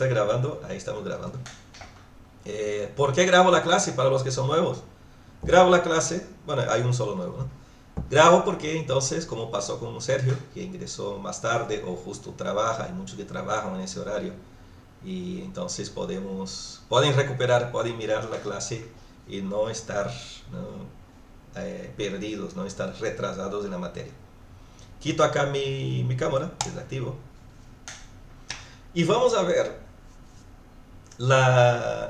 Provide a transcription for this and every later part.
está grabando, ahí estamos grabando. ¿Por qué grabo la clase para los que son nuevos? Grabo la clase, bueno, hay un solo nuevo, ¿no? Grabo porque entonces, como pasó con Sergio, que ingresó más tarde o justo trabaja, hay muchos que trabajan en ese horario, y entonces pueden recuperar, pueden mirar la clase y no estar, ¿no? Perdidos, no estar retrasados en la materia. Quito acá mi cámara, desactivo, y vamos a ver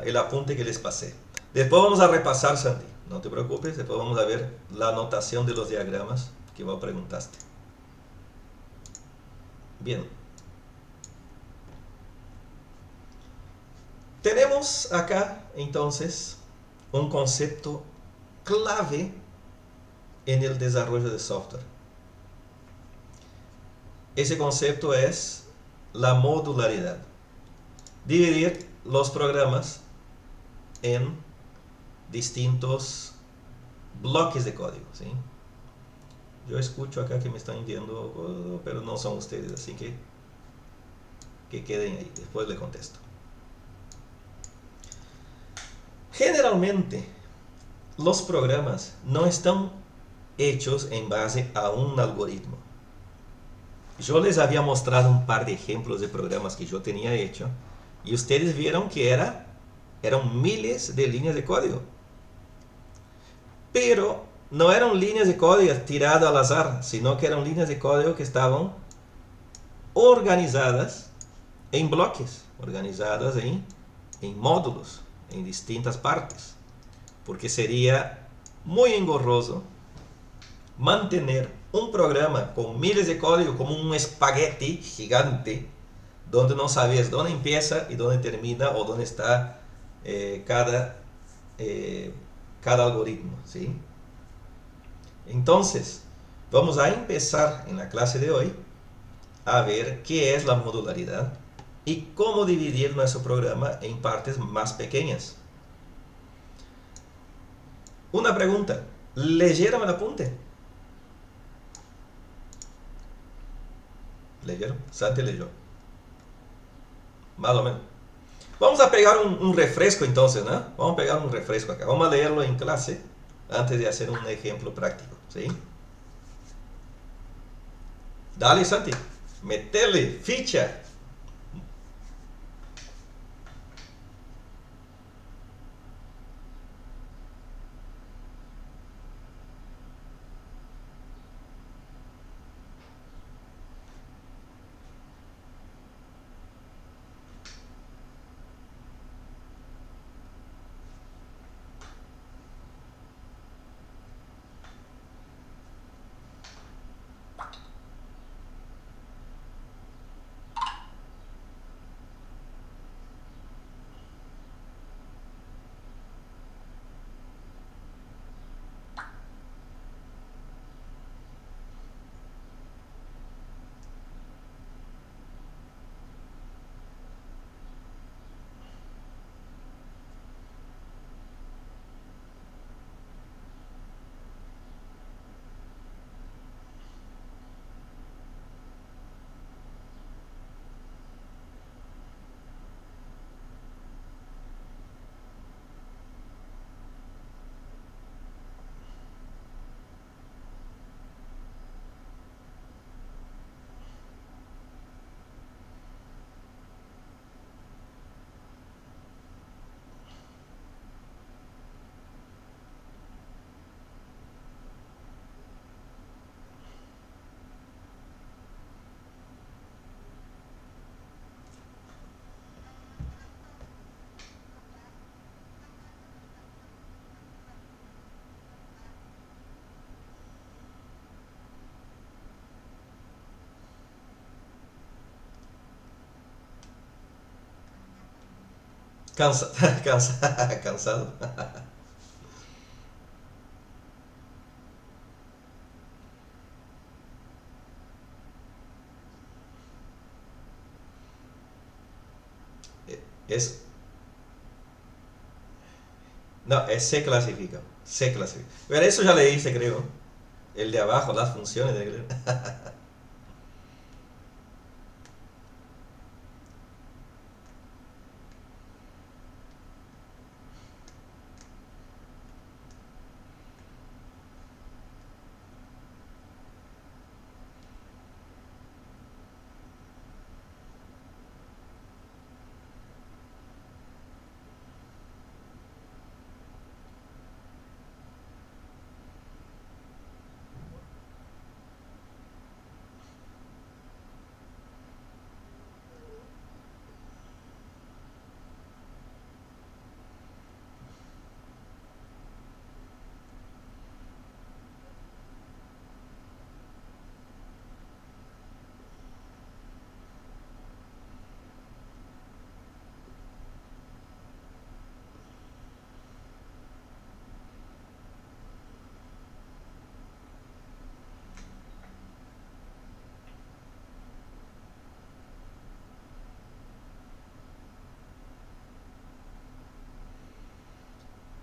el apunte que les pasé. Después vamos a repasar, Santi, no te preocupes, después vamos a ver la anotación de los diagramas que vos preguntaste. Bien, tenemos acá entonces un concepto clave en el desarrollo de software. Ese concepto es la modularidad. Dividir los programas en distintos bloques de código, ¿sí? Yo escucho acá que me están viendo, pero no son ustedes, así que queden ahí, después le contesto. Generalmente, los programas no están hechos en base a un algoritmo. Yo les había mostrado un par de ejemplos de programas que yo tenía hecho y ustedes vieron que eran miles de líneas de código. Pero no eran líneas de código tiradas al azar, sino que eran líneas de código que estaban organizadas en bloques, organizadas en módulos, en distintas partes. Porque sería muy engorroso mantener un programa con miles de código como un espagueti gigante donde no sabes dónde empieza y dónde termina o dónde está cada, cada algoritmo, ¿sí? Entonces, vamos a empezar en la clase de hoy a ver qué es la modularidad y cómo dividir nuestro programa en partes más pequeñas. Una pregunta, ¿leyeron el apunte? ¿Leyeron? Santi leyó. Más o menos. Vamos a pegar un refresco entonces, ¿no? Vamos a pegar un refresco acá. Vamos a leerlo en clase antes de hacer un ejemplo práctico, ¿sí? Dale, Santi. Metele, ficha. Cansado. Es, no, se clasifica. Se clasifica. Pero eso ya leíste, creo. El de abajo, las funciones de...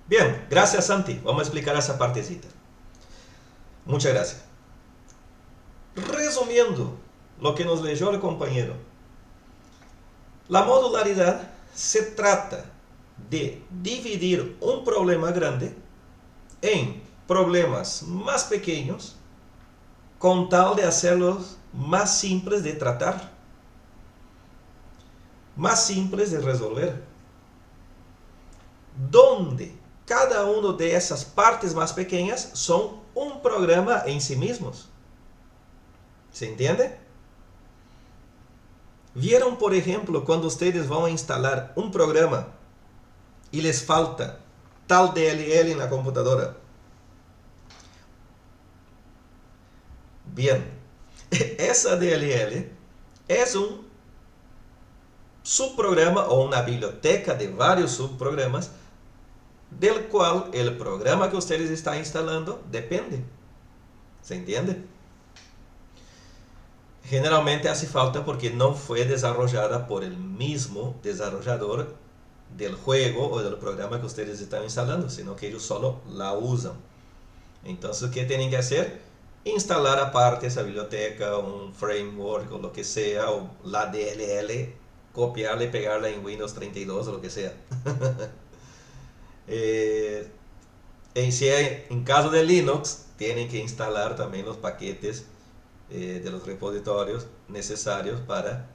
Bien, gracias Santi. Vamos a explicar esa partecita. Muchas gracias. Resumiendo lo que nos leyó el compañero, la modularidad se trata de dividir un problema grande en problemas más pequeños con tal de hacerlos más simples de tratar, más simples de resolver, donde cada una de esas partes más pequeñas son un programa en sí mismos. ¿Se entiende? ¿Vieron, por ejemplo, cuando ustedes van a instalar un programa y les falta tal DLL en la computadora? Bien, esa DLL es un subprograma o una biblioteca de varios subprogramas del cual el programa que ustedes están instalando depende. ¿Se entiende? Generalmente hace falta porque no fue desarrollada por el mismo desarrollador del juego o del programa que ustedes están instalando, sino que ellos solo la usan. Entonces, ¿qué tienen que hacer? Instalar aparte esa biblioteca, un framework o lo que sea, o la DLL, copiarla y pegarla en Windows 32 o lo que sea. En caso de Linux, tienen que instalar también los paquetes de los repositorios necesarios para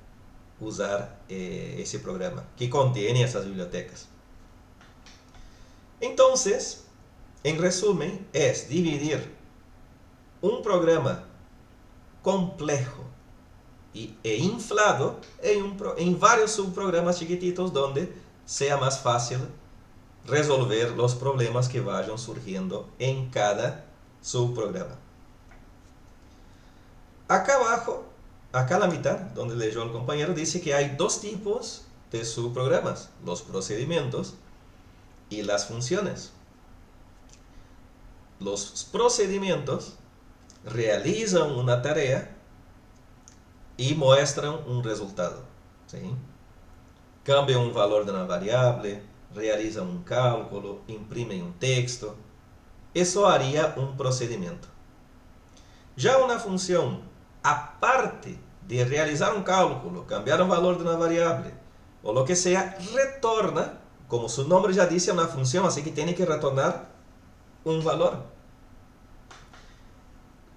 usar ese programa que contiene esas bibliotecas. Entonces, en resumen, es dividir un programa complejo e inflado en varios subprogramas chiquititos donde sea más fácil resolver los problemas que vayan surgiendo en cada subprograma. Acá abajo, acá a la mitad, donde leyó el compañero, dice que hay dos tipos de subprogramas: los procedimientos y las funciones. Los procedimientos realizan una tarea y muestran un resultado, ¿sí? Cambian un valor de una variable, realizan un cálculo, imprimen un texto. Eso haría un procedimiento. Ya una función, aparte de realizar un cálculo, cambiar un valor de una variable o lo que sea, retorna, como su nombre ya dice, una función, así que tiene que retornar un valor.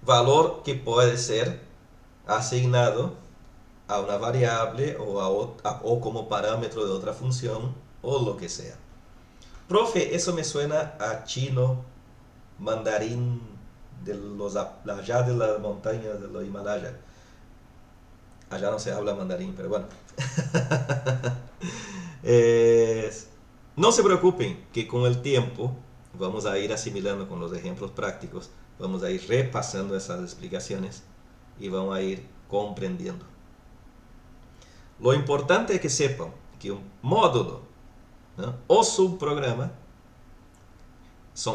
Valor que puede ser asignado a una variable o como parámetro de otra función o lo que sea. Profe, eso me suena a chino, mandarín, allá de las montañas de los Himalayas. Allá no se habla mandarín, pero bueno. No se preocupen, que con el tiempo vamos a ir asimilando con los ejemplos prácticos, vamos a ir repasando esas explicaciones y vamos a ir comprendiendo. Lo importante es que sepan que un módulo, ¿no?, o subprograma,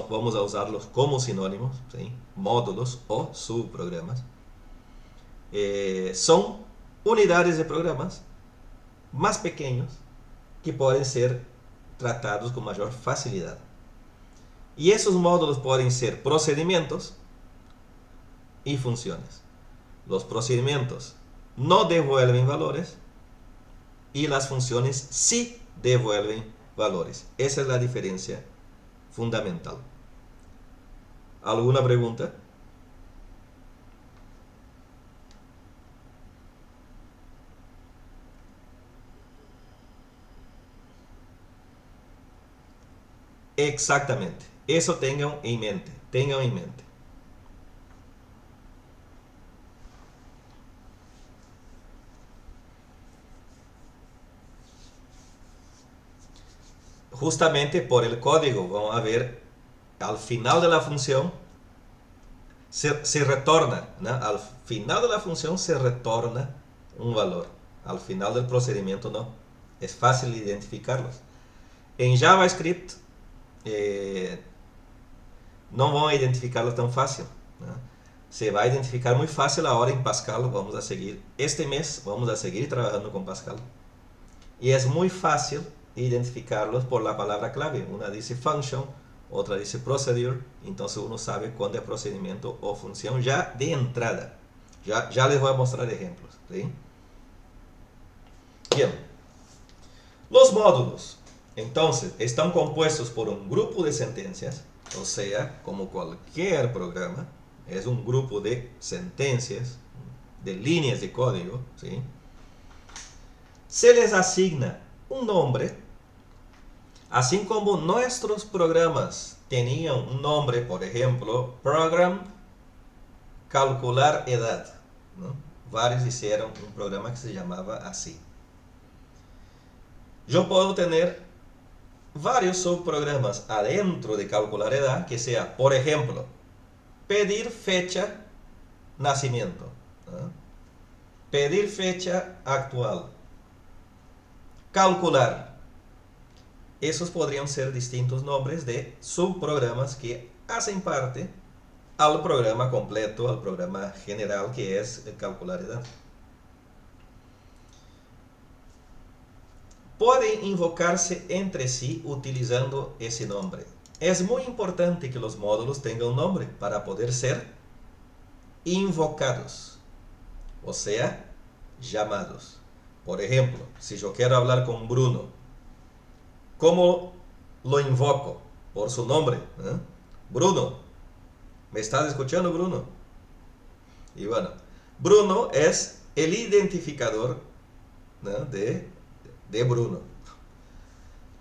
vamos a usarlos como sinónimos, ¿sí? Módulos o subprogramas, son unidades de programas más pequeños que pueden ser tratados con mayor facilidad. Y esos módulos pueden ser procedimientos y funciones. Los procedimientos no devuelven valores y las funciones sí devuelven valores. Esa es la diferencia fundamental. ¿Alguna pregunta? Exactamente. Eso tengan en mente. Tengan en mente. Justamente por el código, vamos a ver, al final de la función se retorna, ¿no? Al final de la función se retorna un valor. Al final del procedimiento no. Es fácil identificarlos. En JavaScript no van a identificarlo tan fácil, ¿no? Se va a identificar muy fácil ahora en Pascal. Vamos a seguir, este mes vamos a seguir trabajando con Pascal. Y es muy fácil identificarlos por la palabra clave. Una dice function, otra dice procedure, entonces uno sabe cuándo es procedimiento o función ya de entrada. Ya les voy a mostrar ejemplos, ¿sí? Bien, los módulos, entonces, están compuestos por un grupo de sentencias, o sea, como cualquier programa, es un grupo de sentencias, de líneas de código, ¿sí? Se les asigna un nombre, así como nuestros programas tenían un nombre, por ejemplo, Program Calcular Edad, ¿no? Varios hicieron un programa que se llamaba así. Yo puedo tener varios subprogramas adentro de calcular edad que sea, por ejemplo, pedir fecha nacimiento, ¿no? Pedir fecha actual, calcular. Esos podrían ser distintos nombres de subprogramas que hacen parte al programa completo, al programa general que es calcular edad. Pueden invocarse entre sí utilizando ese nombre. Es muy importante que los módulos tengan un nombre para poder ser invocados, o sea, llamados. Por ejemplo, si yo quiero hablar con Bruno, ¿cómo lo invoco? Por su nombre, ¿eh? Bruno, ¿me estás escuchando, Bruno? Y bueno, Bruno es el identificador, ¿no? de Bruno.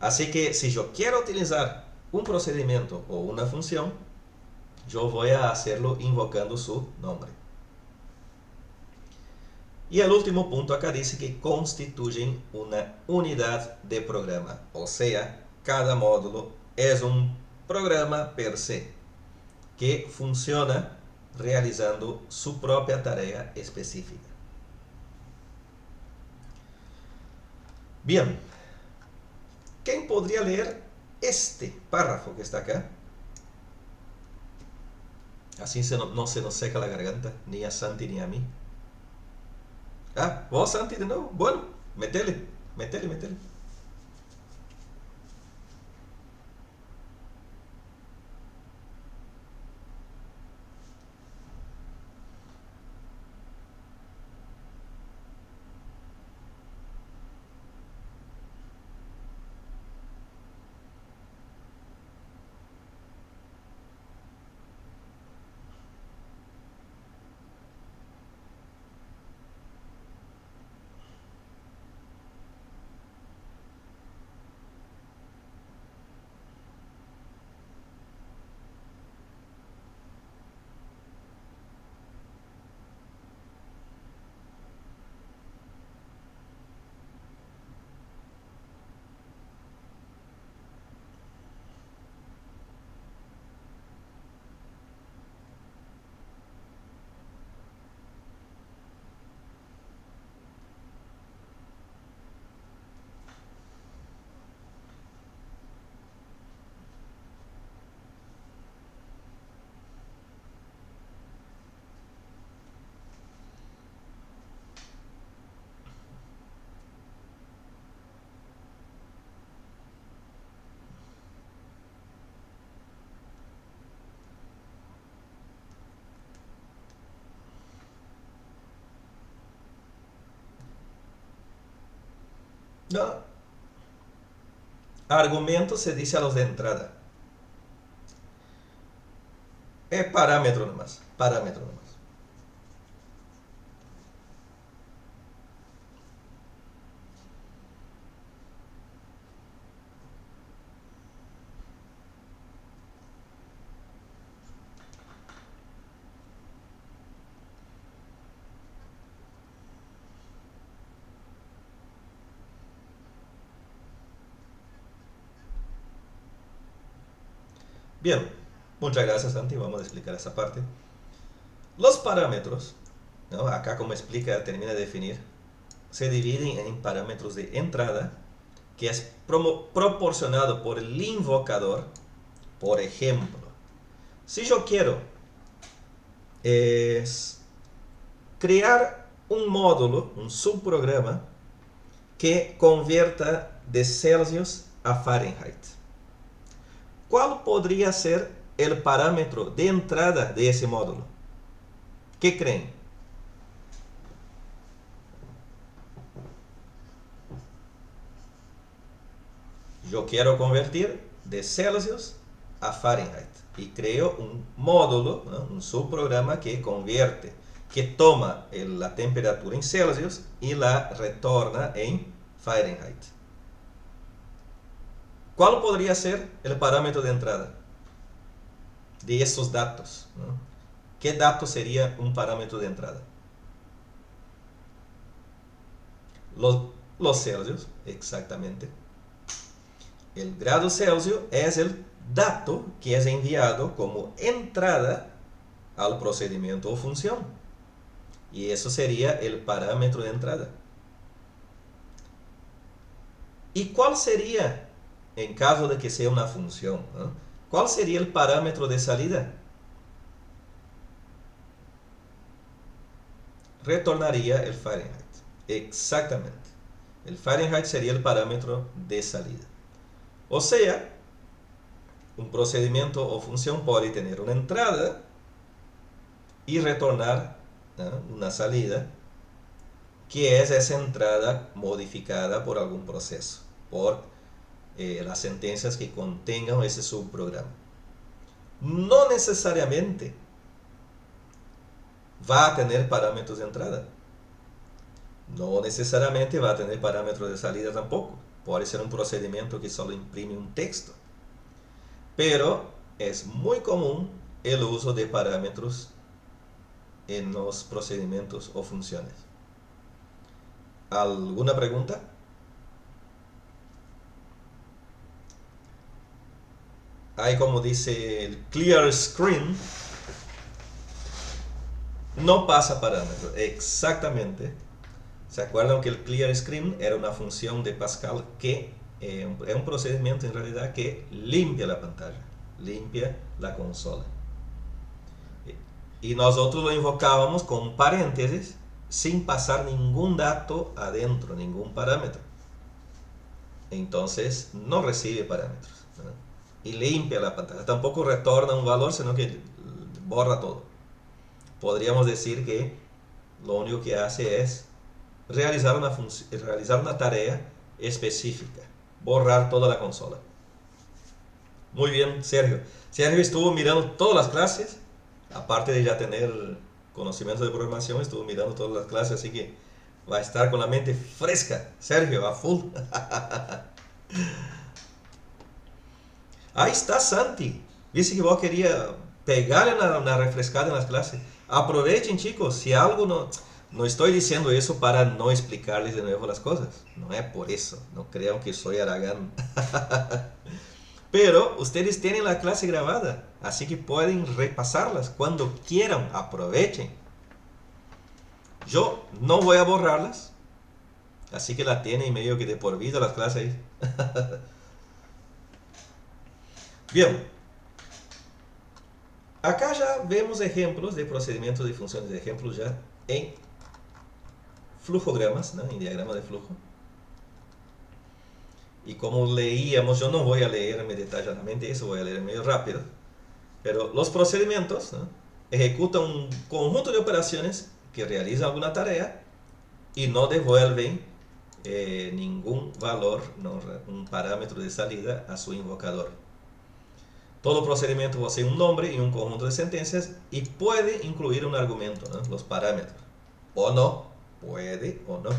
Así que si yo quiero utilizar un procedimiento o una función, yo voy a hacerlo invocando su nombre. Y el último punto acá dice que constituyen una unidad de programa. O sea, cada módulo es un programa per se que funciona realizando su propia tarea específica. Bien, ¿quién podría leer este párrafo que está acá? Así no se nos seca la garganta, ni a Santi ni a mí. Ah, vos Santi de nuevo. Bueno, métele. No, argumento se dice a los de entrada. Es parámetro nomás, parámetro nomás. Bien, muchas gracias Santi, vamos a explicar esa parte. Los parámetros, ¿no? Acá como explica, termina de definir, se dividen en parámetros de entrada, que es proporcionado por el invocador. Por ejemplo, si yo quiero crear un módulo, un subprograma, que convierta de Celsius a Fahrenheit. ¿Cuál podría ser el parámetro de entrada de ese módulo? ¿Qué creen? Yo quiero convertir de Celsius a Fahrenheit y creo un módulo, ¿no? Un subprograma que convierte, que toma la temperatura en Celsius y la retorna en Fahrenheit. ¿Cuál podría ser el parámetro de entrada de esos datos, ¿no? ¿Qué dato sería un parámetro de entrada? Los Celsius, exactamente. El grado Celsius es el dato que es enviado como entrada al procedimiento o función. Y eso sería el parámetro de entrada. ¿Y cuál sería, en caso de que sea una función, ¿no? ¿Cuál sería el parámetro de salida? Retornaría el Fahrenheit. Exactamente. El Fahrenheit sería el parámetro de salida. O sea, un procedimiento o función puede tener una entrada y retornar, ¿no?, una salida, que es esa entrada modificada por algún proceso, por las sentencias que contengan ese subprograma. No necesariamente va a tener parámetros de entrada. No necesariamente va a tener parámetros de salida tampoco. Puede ser un procedimiento que solo imprime un texto. Pero es muy común el uso de parámetros en los procedimientos o funciones. ¿Alguna pregunta? Hay, como dice el clear screen, no pasa parámetros. Exactamente. ¿Se acuerdan que el clear screen era una función de Pascal que es un procedimiento en realidad que limpia la pantalla, limpia la consola? Y nosotros lo invocábamos con paréntesis sin pasar ningún dato adentro, ningún parámetro. Entonces no recibe parámetros, ¿no? Y limpia la pantalla. Tampoco retorna un valor, sino que borra todo. Podríamos decir que lo único que hace es realizar una tarea específica, borrar toda la consola. Muy bien, Sergio. Sergio estuvo mirando todas las clases, aparte de ya tener conocimientos de programación, estuvo mirando todas las clases, así que va a estar con la mente fresca. Sergio, a full. Ahí está Santi. Dice que vos quería pegarle una refrescada en las clases. Aprovechen, chicos, si algo no estoy diciendo eso para no explicarles de nuevo las cosas. No es por eso. No crean que soy Aragán. Pero ustedes tienen la clase grabada, así que pueden repasarlas cuando quieran. Aprovechen. Yo no voy a borrarlas, así que la tienen medio que de por vida las clases ahí. Bien. Acá ya vemos ejemplos de procedimientos de funciones, de ejemplos ya en flujogramas, ¿no? En diagrama de flujo. Y como leíamos, yo no voy a leerme detalladamente eso, voy a leer medio rápido. Pero los procedimientos, ¿no?, ejecutan un conjunto de operaciones que realizan alguna tarea y no devuelven ningún valor, ¿no?, un parámetro de salida a su invocador. Todo procedimiento posee un nombre y un conjunto de sentencias y puede incluir un argumento, ¿no?, los parámetros. O no, puede o no.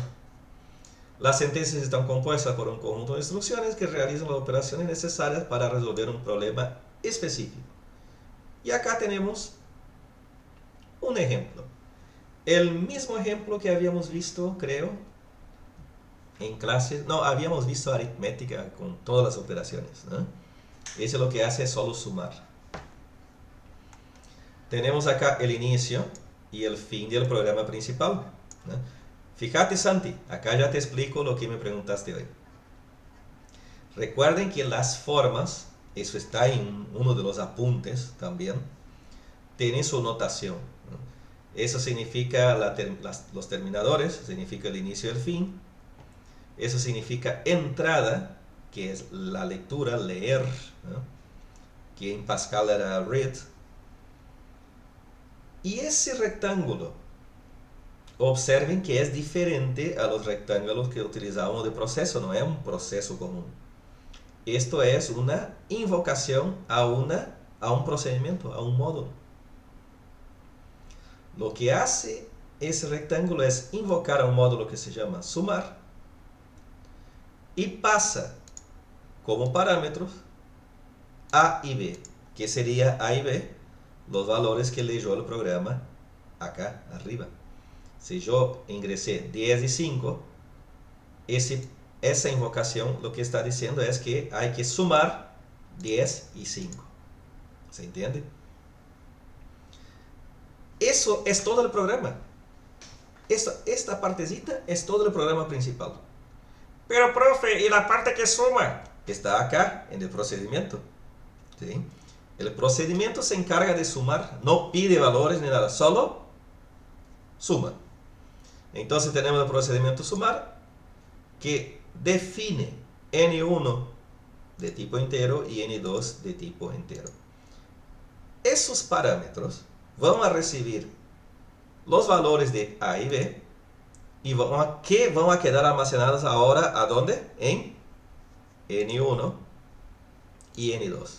Las sentencias están compuestas por un conjunto de instrucciones que realizan las operaciones necesarias para resolver un problema específico. Y acá tenemos un ejemplo. El mismo ejemplo que habíamos visto, creo, en clases. No, habíamos visto aritmética con todas las operaciones, ¿no? Eso lo que hace es solo sumar. Tenemos acá el inicio y el fin del programa principal, ¿no? Fíjate, Santi, acá ya te explico lo que me preguntaste hoy. Recuerden que las formas, eso está en uno de los apuntes también, tienen su notación, ¿no? Eso significa los terminadores, significa el inicio y el fin. Eso significa entrada, que es la lectura, leer, ¿no? que en Pascal era read. Y ese rectángulo, observen que es diferente a los rectángulos que utilizamos de proceso, no es un proceso común. Esto es una invocación a un procedimiento, a un módulo. Lo que hace ese rectángulo es invocar a un módulo que se llama sumar y pasa como parámetros A y B, que sería A y B, los valores que leyó el programa acá arriba. Si yo ingresé 10 y 5, esa invocación lo que está diciendo es que hay que sumar 10 y 5. ¿Se entiende? Eso es todo el programa. Esta partecita es todo el programa principal. Pero, profe, ¿y la parte que suma? Está acá en el procedimiento. ¿Sí? El procedimiento se encarga de sumar, no pide valores ni nada, solo suma. Entonces tenemos el procedimiento sumar que define n1 de tipo entero y n2 de tipo entero. Esos parámetros van a recibir los valores de A y B y que van a quedar almacenados ahora ¿a dónde? En n1 y n2.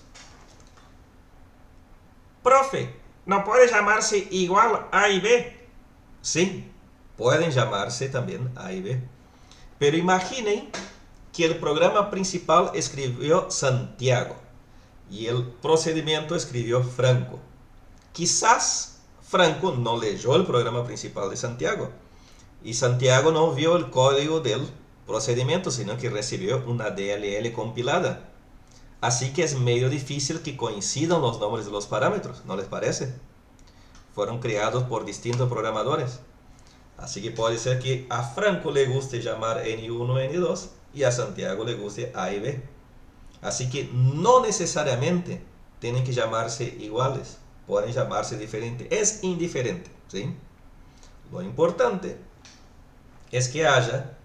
Profe, ¿no puede llamarse igual A y B? Sí, pueden llamarse también A y B. Pero imaginen que el programa principal escribió Santiago y el procedimiento escribió Franco. Quizás Franco no leyó el programa principal de Santiago y Santiago no vio el código del procedimiento, sino que recibió una DLL compilada. Así que es medio difícil que coincidan los nombres de los parámetros, ¿no les parece? Fueron creados por distintos programadores. Así que puede ser que a Franco le guste llamar N1, N2 y a Santiago le guste A y B. Así que no necesariamente tienen que llamarse iguales, pueden llamarse diferentes. Es indiferente, ¿sí? Lo importante es que haya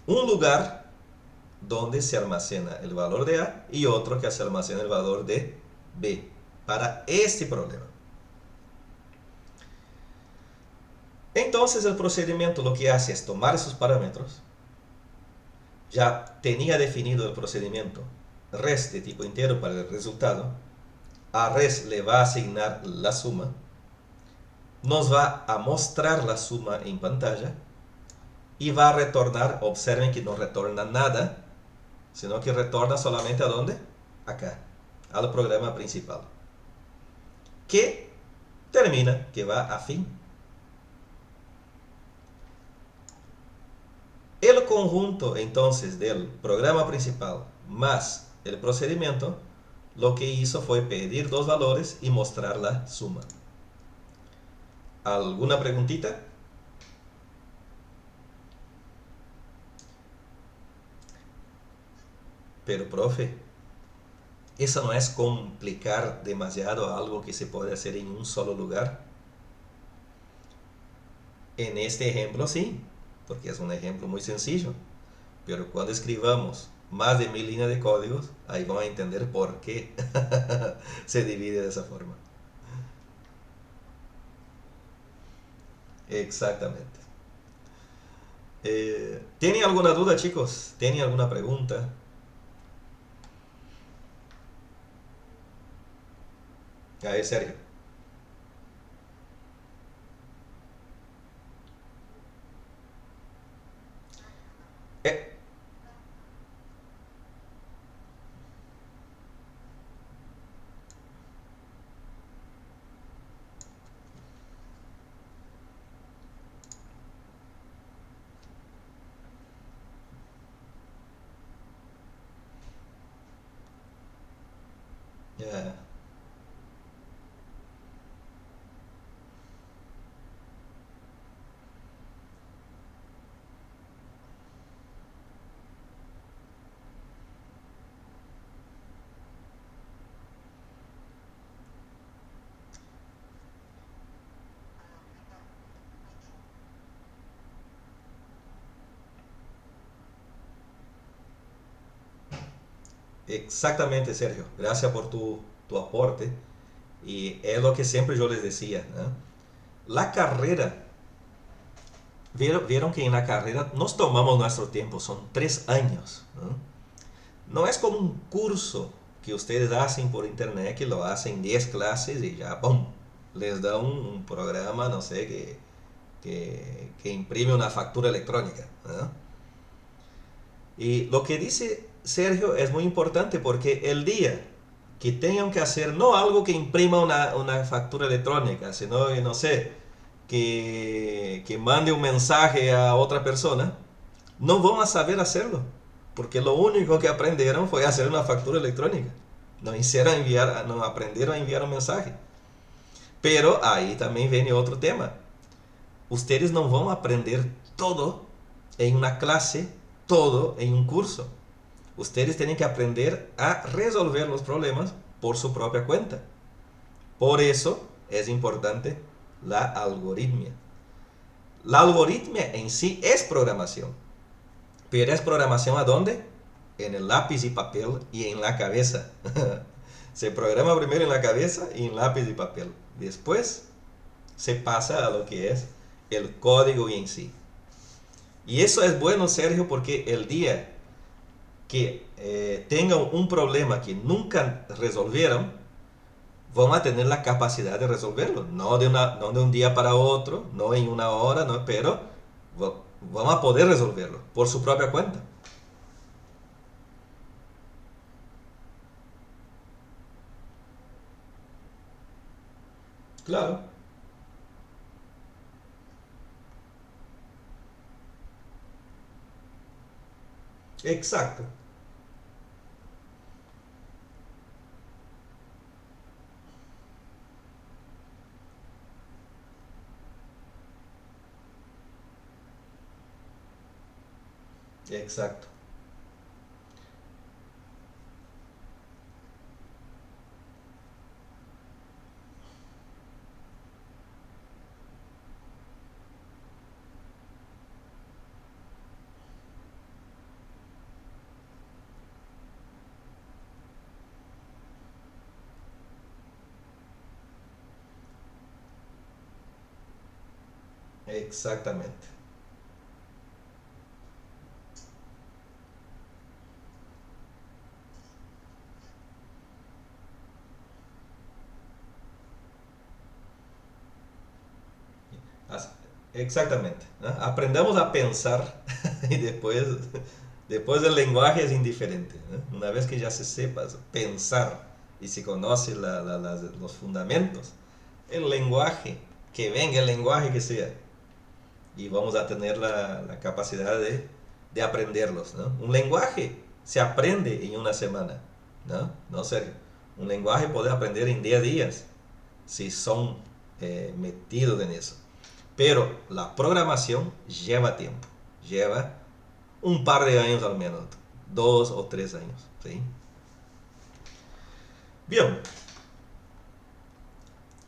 un lugar donde se almacena el valor de A y otro que se almacena el valor de B para este problema. Entonces el procedimiento lo que hace es tomar esos parámetros. Ya tenía definido el procedimiento res de tipo entero para el resultado. A res le va a asignar la suma. Nos va a mostrar la suma en pantalla y va a retornar, observen que no retorna nada, sino que retorna solamente ¿a dónde? Acá, al programa principal. Que termina, que va a fin. El conjunto entonces del programa principal más el procedimiento, lo que hizo fue pedir dos valores y mostrar la suma. ¿Alguna preguntita? Pero profe, eso no es complicar demasiado algo que se puede hacer en un solo lugar. En este ejemplo sí, porque es un ejemplo muy sencillo. Pero cuando escribamos más de 1000 líneas de códigos, ahí van a entender por qué se divide de esa forma. Exactamente. ¿Tienen alguna duda, chicos? ¿Tienen alguna pregunta? A ver, Sergio. Eh, ya. Exactamente, Sergio. Gracias por tu aporte. Y es lo que siempre yo les decía, ¿no? La carrera, vieron que en la carrera nos tomamos nuestro tiempo, son 3 años, ¿no? No es como un curso que ustedes hacen por internet, que lo hacen 10 clases y ya, ¡pum! Les da un programa, no sé, que imprime una factura electrónica, ¿no? Y lo que dice Sergio es muy importante porque el día que tengan que hacer no algo que imprima una factura electrónica, sino, no sé, que mande un mensaje a otra persona, no van a saber hacerlo. Porque lo único que aprendieron fue hacer una factura electrónica. No aprendieron a enviar un mensaje. Pero ahí también viene otro tema. Ustedes no van a aprender todo en una clase, todo en un curso. Ustedes tienen que aprender a resolver los problemas por su propia cuenta. Por eso es importante la algoritmia. La algoritmia en sí es programación. Pero es programación ¿a dónde? En el lápiz y papel y en la cabeza. Se programa primero en la cabeza y en lápiz y papel. Después se pasa a lo que es el código en sí. Y eso es bueno, Sergio, porque el día que tengan un problema que nunca resolvieron, van a tener la capacidad de resolverlo. No de un día para otro, no en una hora, no, pero van a poder resolverlo por su propia cuenta. Claro, exacto, exacto, exactamente. Exactamente, ¿no? Aprendamos a pensar y después el lenguaje es indiferente, ¿no? Una vez que ya se sepa pensar y se conoce los fundamentos, el lenguaje, que venga el lenguaje que sea, y vamos a tener la capacidad de aprenderlos, ¿no? Un lenguaje se aprende en una semana, ¿no? No, serio. Un lenguaje puede aprender en 10 días si son metidos en eso. Pero la programación lleva tiempo, lleva un par de años al menos, 2 o 3 años, ¿sí? Bien,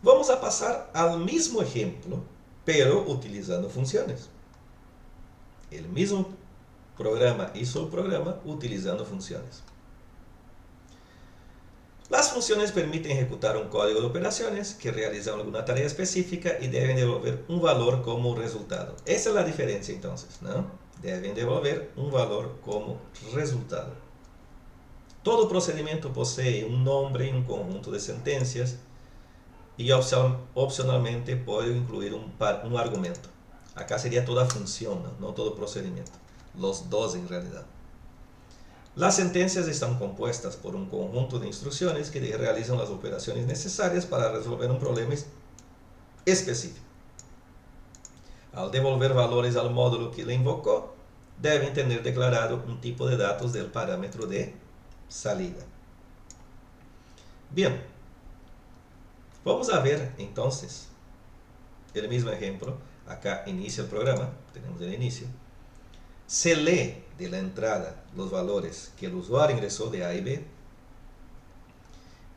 vamos a pasar al mismo ejemplo, pero utilizando funciones. El mismo programa y subprograma utilizando funciones. Las funciones permiten ejecutar un código de operaciones que realizan alguna tarea específica y deben devolver un valor como resultado. Esa es la diferencia entonces, ¿no? Deben devolver un valor como resultado. Todo procedimiento posee un nombre y un conjunto de sentencias y opcionalmente puede incluir un argumento. Acá sería toda función, ¿no? No todo procedimiento. Los dos en realidad. Las sentencias están compuestas por un conjunto de instrucciones que realizan las operaciones necesarias para resolver un problema específico. Al devolver valores al módulo que le invocó, deben tener declarado un tipo de datos del parámetro de salida. Bien, vamos a ver entonces el mismo ejemplo. Acá inicia el programa, tenemos el inicio. Se lee de la entrada los valores que el usuario ingresó de A y B.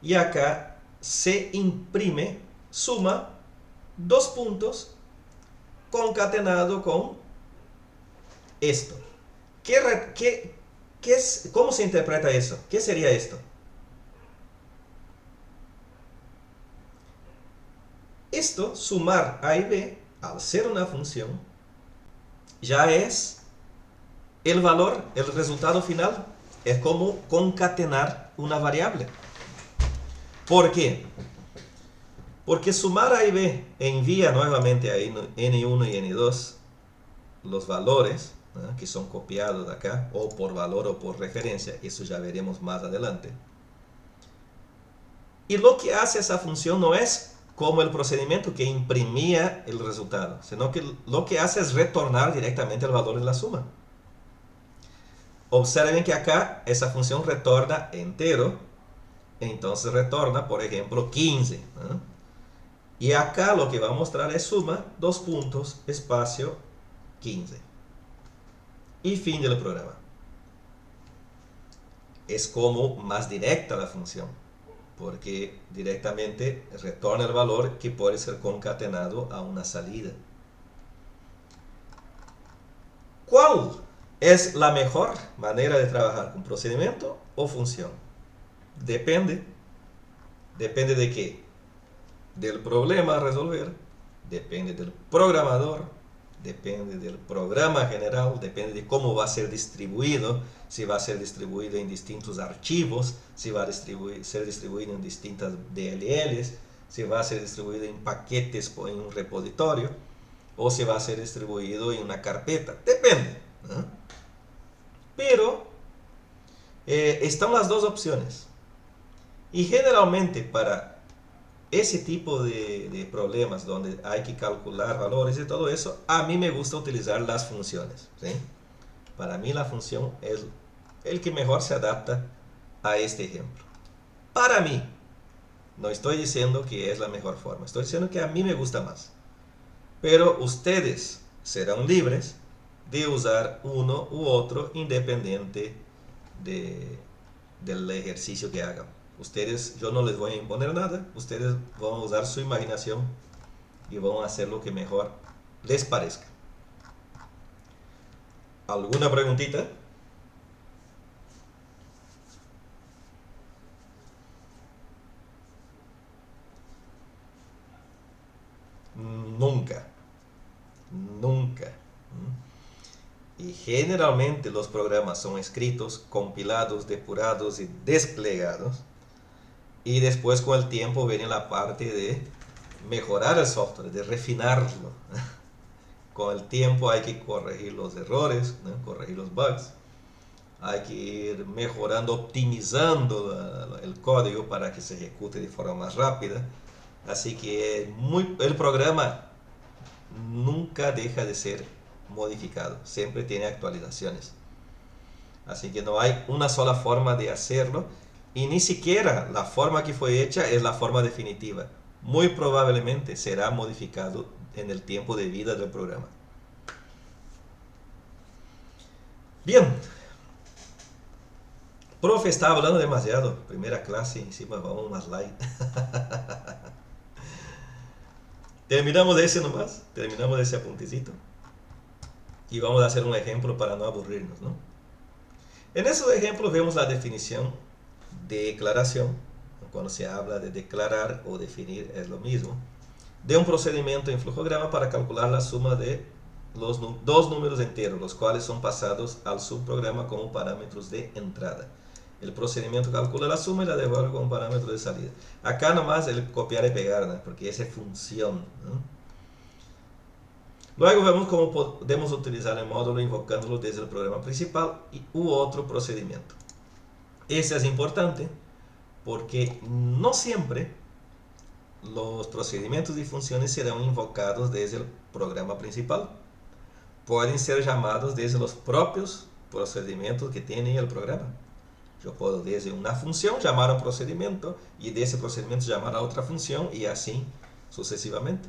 Y acá se imprime suma 2 puntos concatenado con esto. ¿Qué ¿Cómo se interpreta eso? ¿Qué sería esto? Esto, sumar A y B, al ser una función, ya es el valor, el resultado final. Es como concatenar una variable. ¿Por qué? Porque sumar A y B envía nuevamente a N1 y N2 los valores, ¿no?, que son copiados de acá, o por valor o por referencia. Eso ya veremos más adelante. Y lo que hace esa función no es como el procedimiento que imprimía el resultado, sino que lo que hace es retornar directamente el valor de la suma. Observen que acá esa función retorna entero, entonces retorna, por ejemplo, 15, ¿no? Y acá lo que va a mostrar es suma, dos puntos, espacio, 15. Y fin del programa. Es como más directa la función, porque directamente retorna el valor que puede ser concatenado a una salida. ¿Cuál es la mejor manera de trabajar, con procedimiento o función? Depende. ¿Depende de qué? Del problema a resolver, depende del programador, depende del programa general, depende de cómo va a ser distribuido, si va a ser distribuido en distintos archivos, si va a ser distribuido en distintas DLLs, si va a ser distribuido en paquetes o en un repositorio, o si va a ser distribuido en una carpeta. Depende, ¿no? Pero están las dos opciones. Y generalmente para ese tipo de problemas donde hay que calcular valores y todo eso, a mí me gusta utilizar las funciones, ¿sí? Para mí la función es el que mejor se adapta a este ejemplo. Para mí, no estoy diciendo que es la mejor forma, estoy diciendo que a mí me gusta más. Pero ustedes serán libres de usar uno u otro independiente del ejercicio que hagan. Ustedes, yo no les voy a imponer nada, ustedes van a usar su imaginación y van a hacer lo que mejor les parezca. ¿Alguna preguntita? Nunca, nunca. Y generalmente los programas son escritos, compilados, depurados y desplegados. Y después con el tiempo viene la parte de mejorar el software, de refinarlo. Con el tiempo hay que corregir los errores, ¿no?, corregir los bugs. Hay que ir mejorando, optimizando el código para que se ejecute de forma más rápida. Así que el programa nunca deja de ser modificado, siempre tiene actualizaciones. Así que no hay una sola forma de hacerlo, y ni siquiera la forma que fue hecha es la forma definitiva. Muy probablemente será modificado en el tiempo de vida del programa. Bien. Profe, está hablando demasiado. Primera clase, encima vamos más light. Terminamos de ese nomás, terminamos de ese apuntecito. Y vamos a hacer un ejemplo para no aburrirnos, ¿no? En esos ejemplos vemos la definición de declaración. Cuando se habla de declarar o definir es lo mismo. De un procedimiento en flujograma para calcular la suma de los dos números enteros, los cuales son pasados al subprograma como parámetros de entrada. El procedimiento calcula la suma y la devuelve como parámetro de salida. Acá nomás el copiar y pegar, ¿no?, porque esa es función, ¿no? Luego vemos cómo podemos utilizar el módulo invocándolo desde el programa principal u otro procedimiento. Ese es importante porque no siempre los procedimientos y funciones serán invocados desde el programa principal. Pueden ser llamados desde los propios procedimientos que tiene el programa. Yo puedo desde una función llamar a un procedimiento y de ese procedimiento llamar a otra función y así sucesivamente.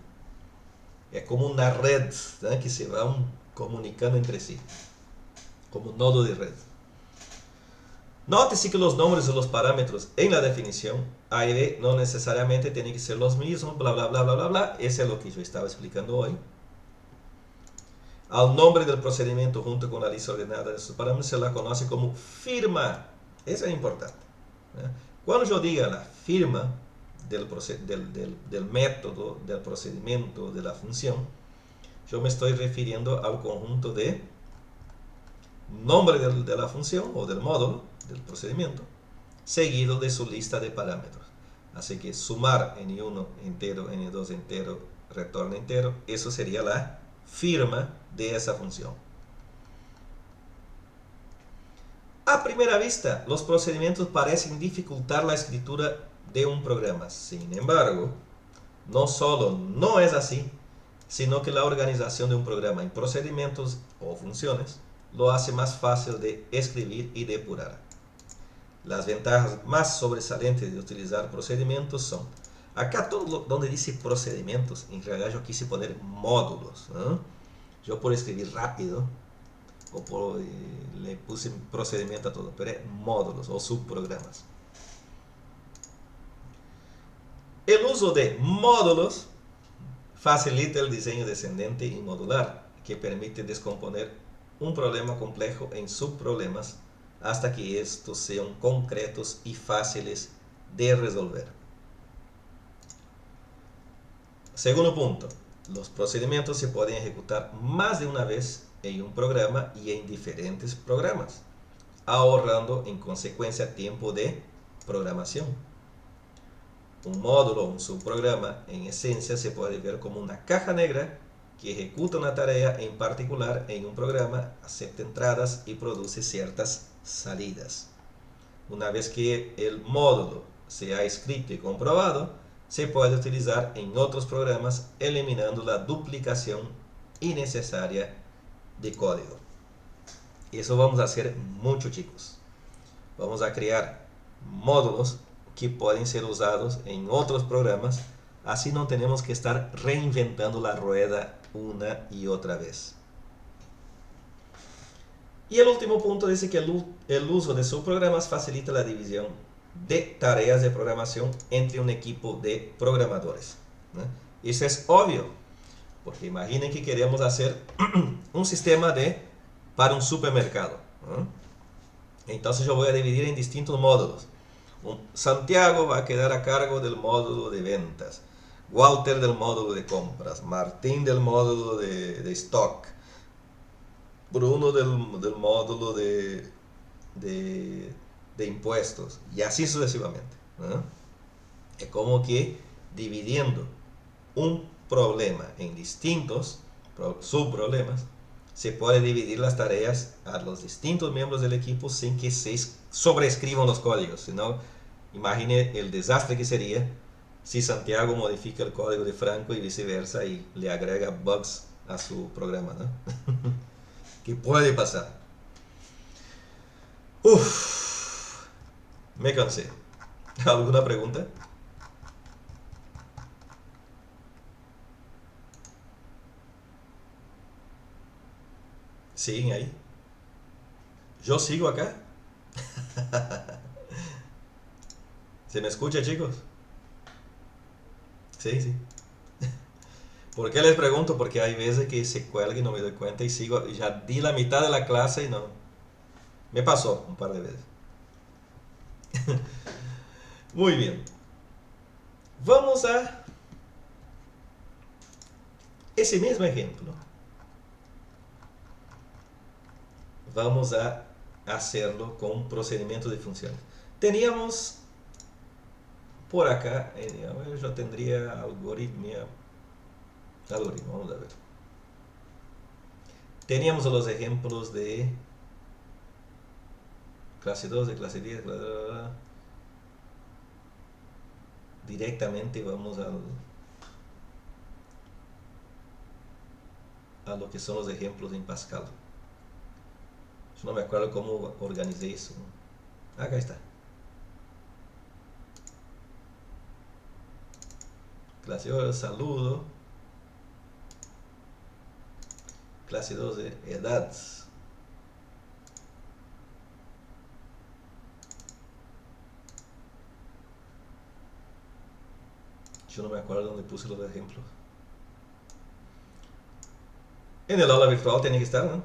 Es como una red, ¿no?, que se van comunicando entre sí, como un nodo de red. Nótese que los nombres de los parámetros en la definición A y B no necesariamente tienen que ser los mismos, bla bla bla bla bla bla. Eso es lo que yo estaba explicando hoy. al nombre del procedimiento junto con la lista ordenada de sus parámetros se la conoce como firma. Eso es importante. Cuando yo diga la firma del método, del procedimiento, de la función, yo me estoy refiriendo al conjunto de nombre de la función o del módulo, del procedimiento, seguido de su lista de parámetros. Así que sumar n1 entero, n2 entero, retorno entero, eso sería la firma de esa función. A primera vista, los procedimientos parecen dificultar la escritura de un programa. Sin embargo, no solo no es así, sino que la organización de un programa en procedimientos o funciones lo hace más fácil de escribir y depurar. Las ventajas más sobresalientes de utilizar procedimientos son, acá todo donde dice procedimientos, en realidad yo quise poner módulos, ¿no? Yo por escribir rápido, le puse procedimiento a todo, pero es módulos o subprogramas. El uso de módulos facilita el diseño descendente y modular, que permite descomponer un problema complejo en subproblemas hasta que estos sean concretos y fáciles de resolver. Segundo punto, los procedimientos se pueden ejecutar más de una vez en un programa y en diferentes programas, ahorrando en consecuencia tiempo de programación. Un módulo o un subprograma en esencia se puede ver como una caja negra que ejecuta una tarea en particular en un programa, acepta entradas y produce ciertas salidas. Una vez que el módulo se ha escrito y comprobado, se puede utilizar en otros programas eliminando la duplicación innecesaria de código. Eso vamos a hacer mucho, chicos. Vamos a crear módulos que pueden ser usados en otros programas, así no tenemos que estar reinventando la rueda una y otra vez. Y el último punto dice que el uso de subprogramas facilita la división de tareas de programación entre un equipo de programadores, ¿no? Eso es obvio, porque imaginen que queremos hacer un sistema para un supermercado, ¿no? Entonces yo voy a dividir en distintos módulos. Santiago va a quedar a cargo del módulo de ventas, Walter del módulo de compras, Martín del módulo de stock, Bruno del módulo de impuestos, y así sucesivamente, ¿no? Es como que dividiendo un problema en distintos subproblemas, se puede dividir las tareas a los distintos miembros del equipo sin que se sobreescriban los códigos. Sino, imagine el desastre que sería si Santiago modifica el código de Franco y viceversa y le agrega bugs a su programa, ¿no? ¿Qué puede pasar? Uf, me cansé. ¿Alguna pregunta? ¿Siguen ahí? ¿Yo sigo acá? ¿Se me escucha, chicos? Sí, sí. ¿Por qué les pregunto? Porque hay veces que se cuelga y no me doy cuenta y sigo, y ya di la mitad de la clase y no. Me pasó un par de veces. Muy bien. Vamos a ese mismo ejemplo. Vamos a hacerlo con un procedimiento de funciones. Teníamos por acá, yo tendría algoritmo, vamos a ver. Teníamos los ejemplos de clase 2, de clase 10, directamente vamos a lo que son los ejemplos en Pascal. Yo no me acuerdo cómo organicé eso. Acá está. Clase 1, saludo. Clase 2 de edad. Yo no me acuerdo dónde puse los ejemplos. En el aula virtual tiene que estar, ¿no?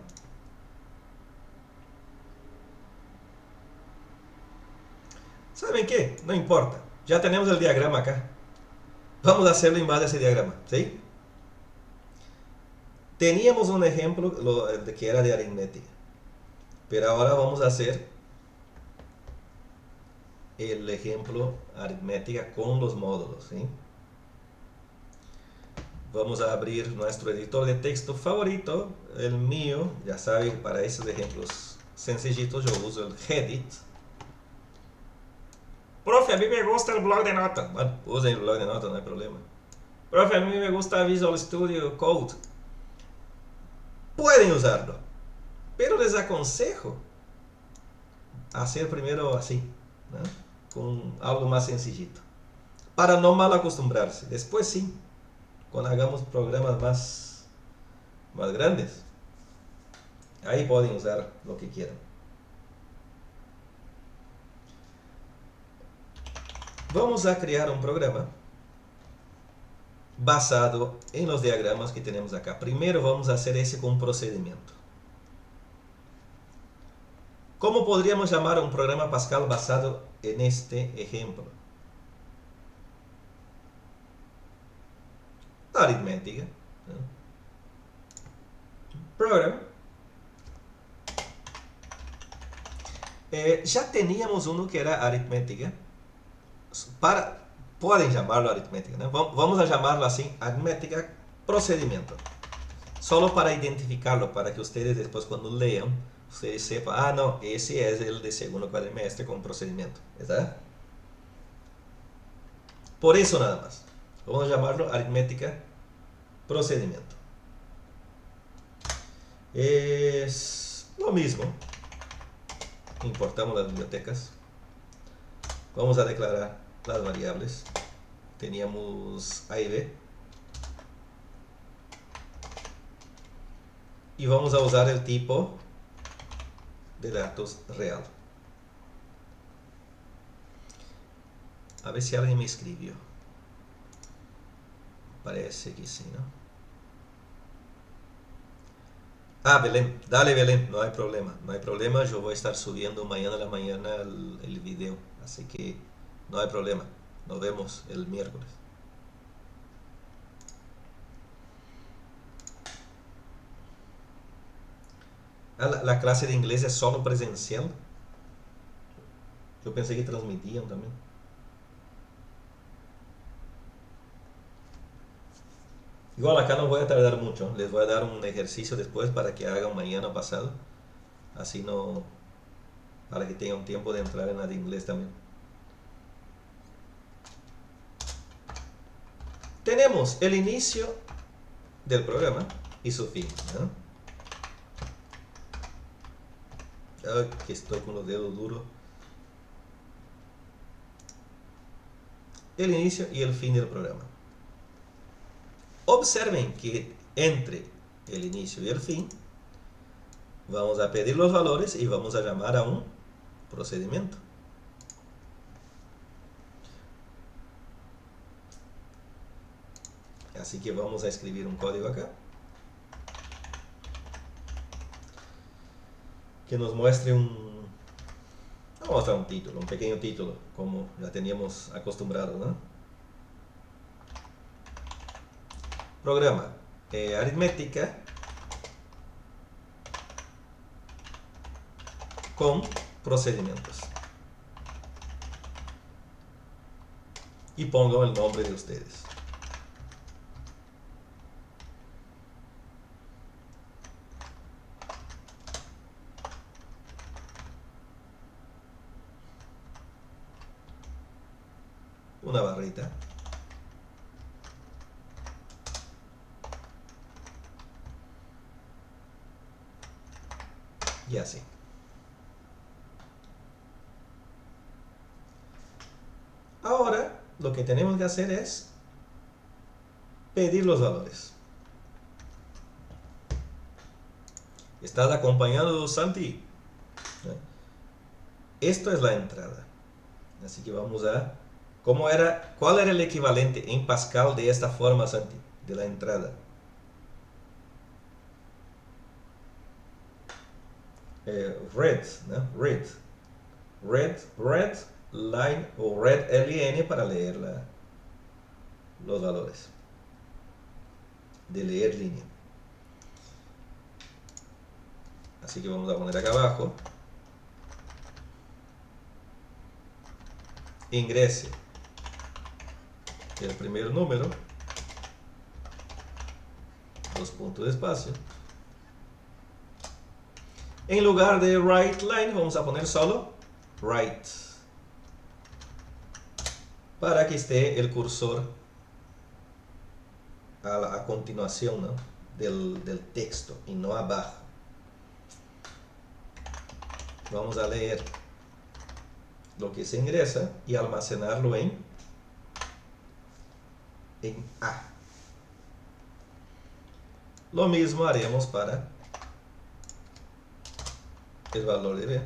¿Saben qué? No importa. Ya tenemos el diagrama acá. Vamos a hacerlo en base a ese diagrama, ¿sí? Teníamos un ejemplo de que era de aritmética. Pero ahora vamos a hacer el ejemplo aritmética con los módulos, ¿sí? Vamos a abrir nuestro editor de texto favorito, el mío. Ya saben, para esos ejemplos sencillitos yo uso el Gedit. Profe, a mí me gusta el blog de notas. Bueno, usen el blog de notas, no hay problema. Profe, a mí me gusta Visual Studio Code. Pueden usarlo, pero les aconsejo hacer primero así, ¿no? Con algo más sencillito, para no mal acostumbrarse. Después sí, cuando hagamos programas más grandes, ahí pueden usar lo que quieran. Vamos a crear un programa basado en los diagramas que tenemos acá. Primero vamos a hacer ese con procedimiento. ¿Cómo podríamos llamar a un programa Pascal basado en este ejemplo? Aritmética, ¿no? Program. Ya teníamos uno que era aritmética. Pueden llamarlo aritmética, ¿no? Vamos a llamarlo así, aritmética procedimiento. Solo para identificarlo, para que ustedes después cuando lean, ustedes sepan, ah, no, ese es el de segundo cuatrimestre con procedimiento, ¿verdad? Por eso nada más. Vamos a llamarlo aritmética procedimiento. Es lo mismo. Importamos las bibliotecas. Vamos a declarar las variables. Teníamos A y B. Y vamos a usar el tipo de datos real. A ver si alguien me escribió. Parece que sí, ¿no? Ah, Belén, dale Belén, no hay problema, no hay problema, yo voy a estar subiendo mañana a la mañana el video, así que no hay problema, nos vemos el miércoles. Ah, la clase de inglés es solo presencial. Yo pensé que transmitían también. Igual acá no voy a tardar mucho, les voy a dar un ejercicio después para que hagan mañana pasado, así no, para que tengan tiempo de entrar en la de inglés también. Tenemos el inicio del programa y su fin, ¿no? Ay, que estoy con los dedos duros. El inicio y el fin del programa. Observen que entre el inicio y el fin vamos a pedir los valores y vamos a llamar a un procedimiento. Así que vamos a escribir un código acá que nos muestre vamos a mostrar un título, un pequeño título, como ya teníamos acostumbrado, ¿no? Programa aritmética con procedimientos. Y pongo el nombre de ustedes. Una barrita. Y así. Ahora lo que tenemos que hacer es pedir los valores. ¿Estás acompañado, Santi? Esto es la entrada. Así que vamos a... ¿Cuál era el equivalente en Pascal de esta forma, Santi? De la entrada. Read, ¿no? Read line o read line para leer los valores. De leer línea. Así que vamos a poner acá abajo. Ingrese el primer número, 2 puntos de espacio. En lugar de write line vamos a poner solo write, para que esté el cursor a continuación, ¿no? del texto y no abajo. Vamos a leer lo que se ingresa y almacenarlo en A. Lo mismo haremos para el valor de B.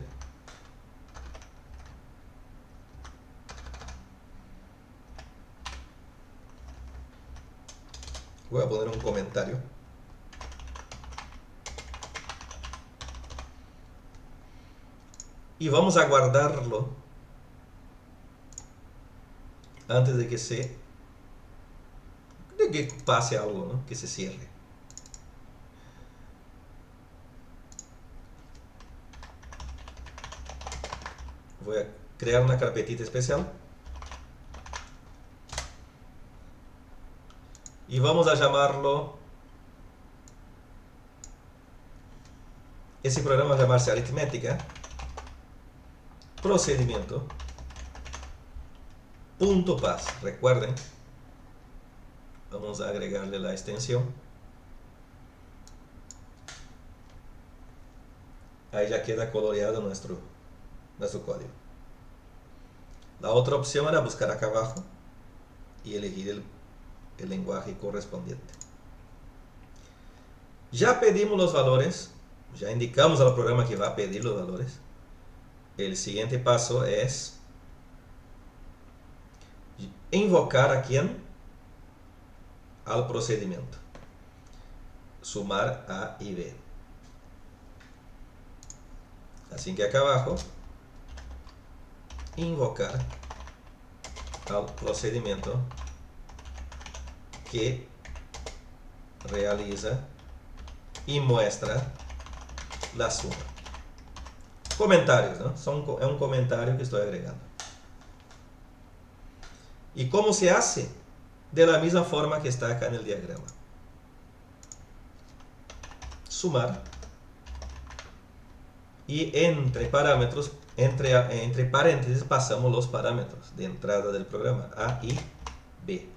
Voy a poner un comentario. Y vamos a guardarlo antes de que pase algo, ¿no? Que se cierre. Voy a crear una carpetita especial. Y vamos a llamarlo, ese programa va a llamarse aritmética, procedimiento, punto paz. Recuerden, vamos a agregarle la extensión. Ahí ya queda coloreado nuestro código. La otra opción era buscar acá abajo y elegir el lenguaje correspondiente. Ya pedimos los valores, ya indicamos al programa que va a pedir los valores. El siguiente paso es invocar a quién, al procedimiento. Sumar A y B. Así que acá abajo, invocar al procedimiento que realiza y muestra la suma. Comentarios, ¿no? Es un comentario que estoy agregando. ¿Y cómo se hace? De la misma forma que está acá en el diagrama. Sumar. Y entre parámetros, entre paréntesis, pasamos los parámetros de entrada del programa, A y B.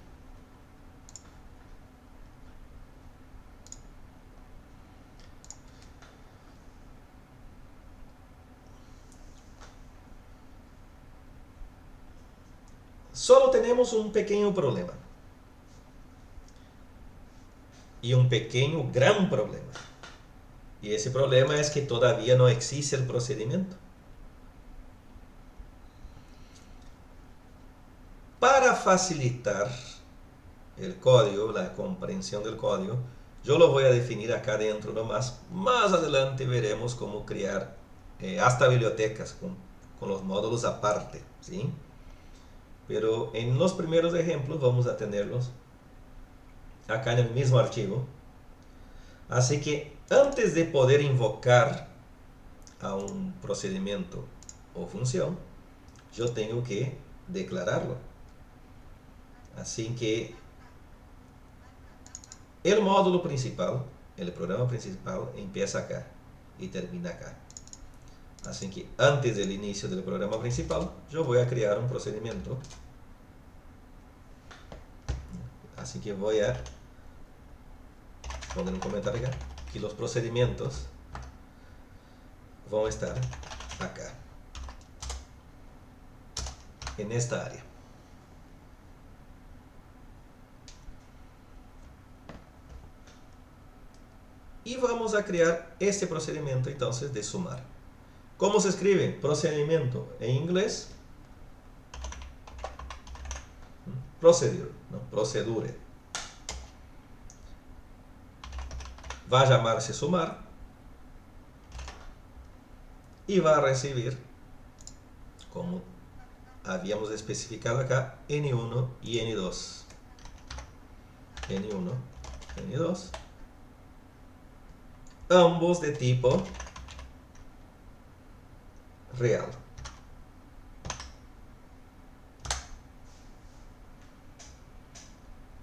Solo tenemos un pequeño problema. Y un pequeño gran problema. Y ese problema es que todavía no existe el procedimiento. Para facilitar el código, la comprensión del código, yo lo voy a definir acá dentro nomás. Más adelante veremos cómo crear hasta bibliotecas con los módulos aparte, ¿sí? Pero en los primeros ejemplos vamos a tenerlos acá en el mismo archivo. Así que antes de poder invocar a un procedimiento o función, yo tengo que declararlo. Así que el módulo principal, el programa principal, empieza acá y termina acá. Así que antes del inicio del programa principal, yo voy a crear un procedimiento. Así que voy a poner un comentario acá, que los procedimientos van a estar acá, en esta área. Y vamos a crear este procedimiento entonces de sumar. ¿Cómo se escribe? Procedimiento en inglés. Procedure, ¿no? Procedure. Va a llamarse sumar. y va a recibir, como habíamos especificado acá, N1 y N2. N1, N2, ambos de tipo real.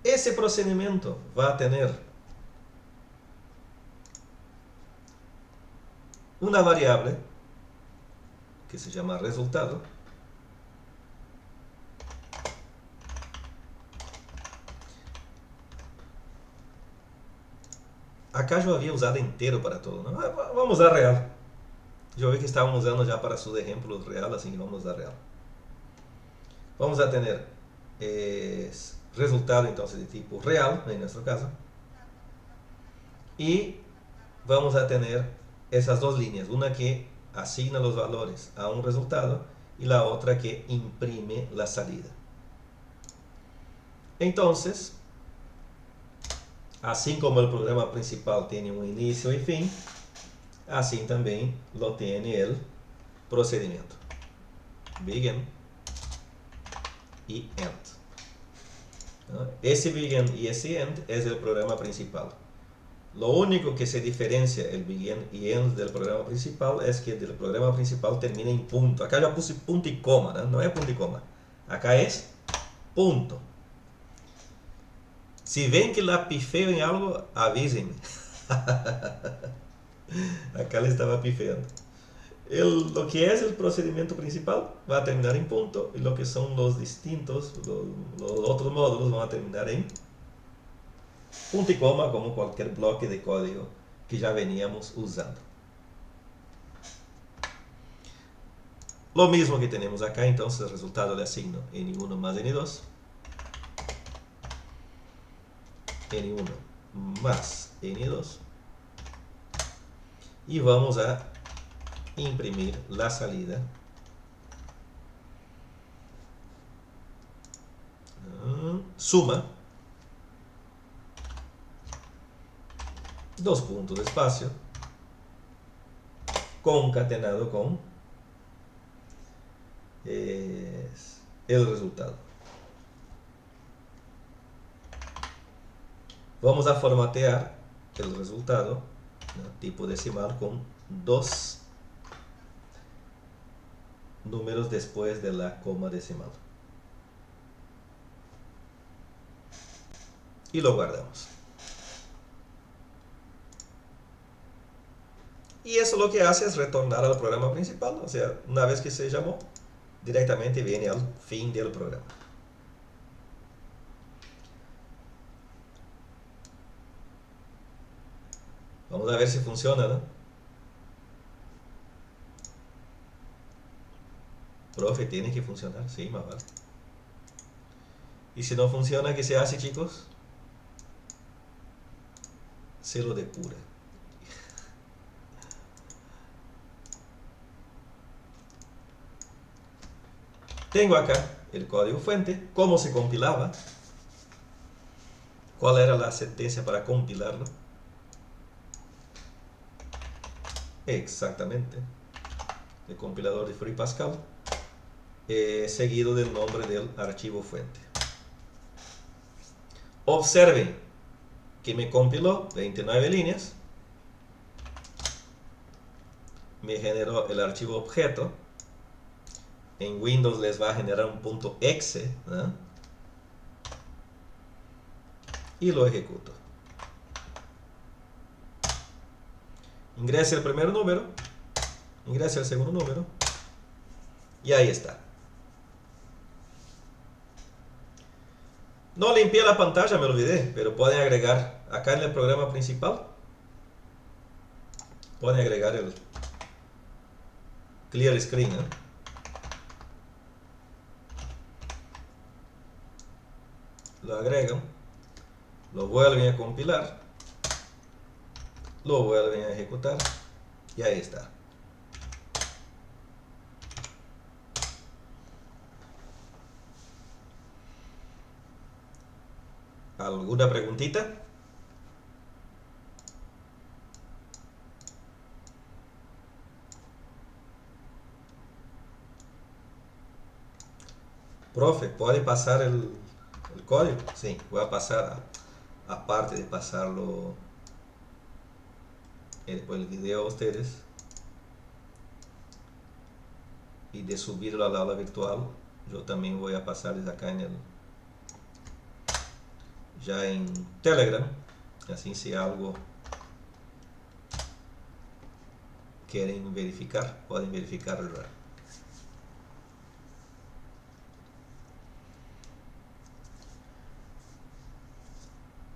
Ese procedimiento va a tener una variable que se llama resultado. Acá yo había usado entero para todo, ¿no? Vamos a real. Yo vi que estaban usando ya para sus ejemplos real, así que vamos a real. Vamos a tener resultado entonces de tipo real, en nuestro caso. Y vamos a tener esas dos líneas, una que asigna los valores a un resultado y la otra que imprime la salida. Entonces, así como el programa principal tiene un inicio y fin, así también lo tiene el procedimiento. Begin y end. Ese begin y ese end es el programa principal. Lo único que se diferencia el begin y end del programa principal es que el programa principal termina en punto. Acá ya puse punto y coma, ¿no? No es punto y coma. Acá es punto. Si ven que la pifeo en algo, avísenme. Acá le estaba pifeando. Lo que es el procedimiento principal va a terminar en punto y lo que son los distintos, los otros módulos van a terminar en punto y coma, como cualquier bloque de código que ya veníamos usando. Lo mismo que tenemos acá, entonces el resultado le asigno N1 más N2, N1 más N2, y vamos a imprimir la salida suma, dos puntos de espacio, concatenado con el resultado. Vamos a formatear el resultado, ¿no? Tipo decimal con dos números después de la coma decimal. Y lo guardamos. Y eso lo que hace es retornar al programa principal, o sea, una vez que se llamó, directamente viene al fin del programa. Vamos a ver si funciona, ¿no? Profe, tiene que funcionar, sí, más vale. Y si no funciona, ¿qué se hace, chicos? Se lo depura. Tengo acá el código fuente, cómo se compilaba, cuál era la sentencia para compilarlo. Exactamente, el compilador de Free Pascal, seguido del nombre del archivo fuente. Observen que me compiló 29 líneas, me generó el archivo objeto. En Windows les va a generar un punto .exe, ¿no? Y lo ejecuto. Ingrese el primer número, ingrese el segundo número y ahí está. No limpié la pantalla, me olvidé, pero pueden agregar acá en el programa principal, pueden agregar el clear screen, ¿no? Lo agregan, lo vuelven a compilar, lo vuelven a ejecutar y ahí está. ¿Alguna preguntita? Profe, ¿puede pasar el código? Sí, voy a pasar, aparte de pasarlo el video a ustedes y de subirlo al aula virtual, yo también voy a pasarles acá ya en Telegram, así si algo quieren verificar, pueden verificar el RAR.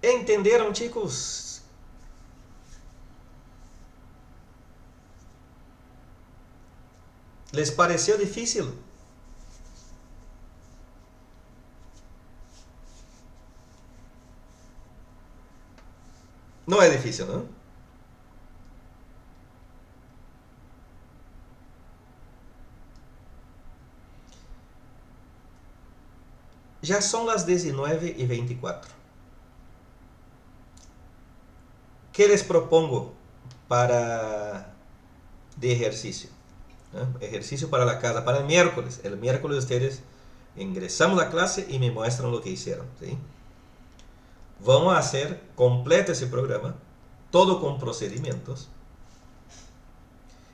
¿Entendieron, chicos? ¿Les pareció difícil? No es difícil, ¿no? Ya son las 19:24. ¿Qué les propongo de ejercicio? Ejercicio para la casa, para el miércoles. El miércoles ustedes ingresamos a clase y me muestran lo que hicieron, ¿sí? Vamos a hacer completo ese programa, todo con procedimientos.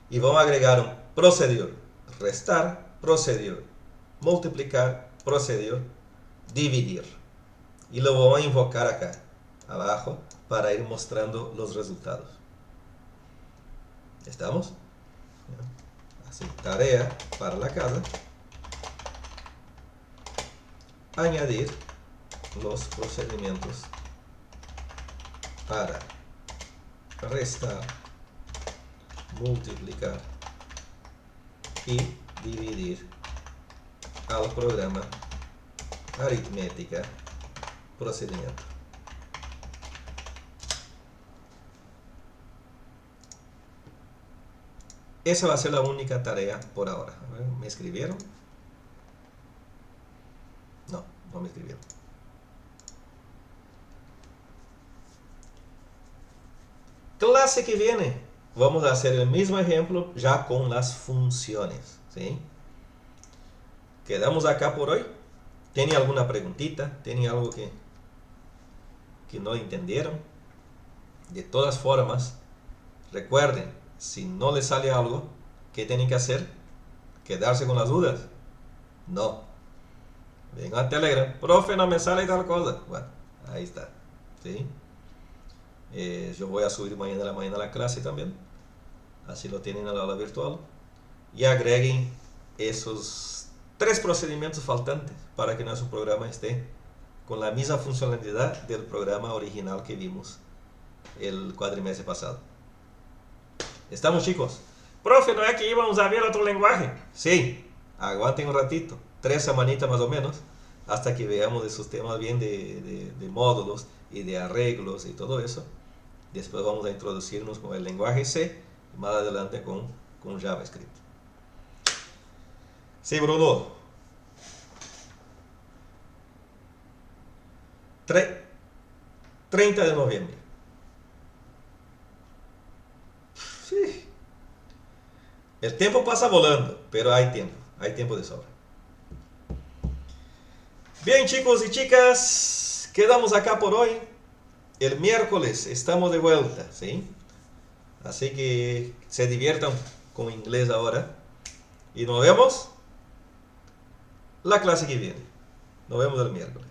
Y vamos a agregar un procedimiento, restar, procedimiento, multiplicar, procedimiento, dividir. Y lo vamos a invocar acá, abajo, para ir mostrando los resultados. ¿Estamos? Así, tarea para la casa. Añadir los procedimientos para restar, multiplicar y dividir al programa aritmética procedimiento. Esa va a ser la única tarea por ahora. A ver, ¿me escribieron? No, no me escribieron. Clase que viene, vamos a hacer el mismo ejemplo ya con las funciones, ¿sí? Quedamos acá por hoy. ¿Tienen alguna preguntita? ¿Tienen algo que no entendieron? De todas formas, recuerden, si no les sale algo, ¿qué tienen que hacer? ¿Quedarse con las dudas? No. Vengan a Telegram. Profe, no me sale tal cosa. Bueno, ahí está. ¿Sí? Yo voy a subir mañana a la mañana la clase también. Así lo tienen en la aula virtual. Y agreguen esos 3 procedimientos faltantes para que nuestro programa esté con la misma funcionalidad del programa original que vimos el cuatrimestre pasado. ¿Estamos, chicos? Profe, ¿no es que íbamos a ver otro lenguaje? Sí, aguanten un ratito, 3 semanitas más o menos, hasta que veamos esos temas bien de módulos y de arreglos y todo eso. Después vamos a introducirnos con el lenguaje C y más adelante con JavaScript. Sí, Bruno. 30 de noviembre. Sí. El tiempo pasa volando, pero hay tiempo de sobra. Bien, chicos y chicas, quedamos acá por hoy. El miércoles estamos de vuelta, ¿sí? Así que se diviertan con inglés ahora. Y nos vemos la clase que viene. Nos vemos el miércoles.